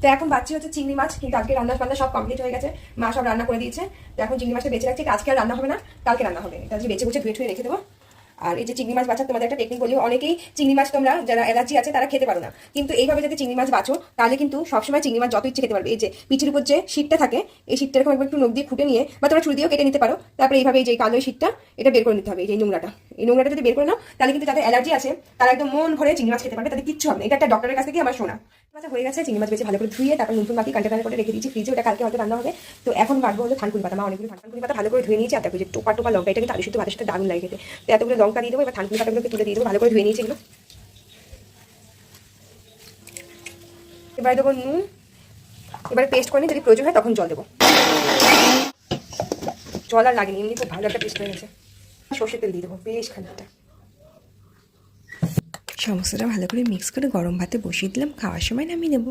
তো এখন বাচ্চা হচ্ছে চিংড়ি মাছ, কিন্তু আজকে রান্না বান্না সব কমপ্লিট হয়ে গেছে, মা সব রান্না করে দিয়েছে। তো এখন চিংড়ি মাছটা বেঁচে রাখছি, আজকে আর রান্না হবে না, কালকে রান্না হবে। এটা আজকে বেঁচে ধুয়ে ঠুয়ে রেখে দেবো। আর এই যে চিংড়ি মাছ বাছা, তোমাদের একটা টেকনিক বলি, অনেকেই চিংড়ি মাছ তোমরা যারা অ্যালার্জি আছে তারা খেতে পারো না, কিন্তু এইভাবে যদি চিংড়ি মাছ বাছো তাহলে কিন্তু সবসময় চিংড়ি মাছ যত ইচ্ছে খেতে পারবে। এই যে পিঠের উপর যে শীটটা থাকে, এই শীটটা এরকম একটু নখ দিয়ে ফুটে নিয়ে বা তোমরা ছুরি দিয়েও কেটে নিতে পারো। তারপরে এইভাবে এই যে কালো শীটটা এটা বের করে নিতে হবে, এই যে নোংরাটা যদি বের করে নাও তাহলে কিন্তু যাদের অ্যালার্জি আছে তারা একদম মন ভরে চিংড়ি মাছ খেতে পারবে, তাদের কিচ্ছু হবে না। এটা একটা ডক্টরের কাছ থেকে আমার শোনা। মাছ হয়ে গেছে, চিংড়ি মাছ বেছে ভালো করে ধুয়ে তারপর নুন বাকি কাঁটা করে রেখে দিয়েছি ফ্রিজে, ওটা কালকে হয়তো রান্না হবে। তো এখন কাটবো হলো থানকুনি পাতা, মা অনেকগুলো থানকুনি পাতা ভালো করে ধুয়ে নিয়েছি। আর দেখো যে টোপা টোপা লঙ্কা, এটা কিন্তু আলু শুদ্ধ ভাতের সাথে দারুণ লাগে খেতে। তো এতগুলো লঙ্কা দিয়ে দেবো, এবার থানকুনি পাতাগুলোকে তুলে দিয়ে দেবো, ভালো করে ধুয়ে নিয়েছি এগুলো। এবার দেবো নুন, এবার পেস্ট করে নিই, যদি প্রয়োজন হয় তখন জল দেবো। জল আর লাগেনি, এমনি খুব ভালো একটা পেস্ট হয়ে গেছে। সর্ষের তেল দিয়ে দেবো বেশ খানিকটা। সমস্তটা ভালো করে মিক্স করে গরম ভাতে বসিয়ে দিলাম, খাওয়ার সময় নামিয়ে নেবো।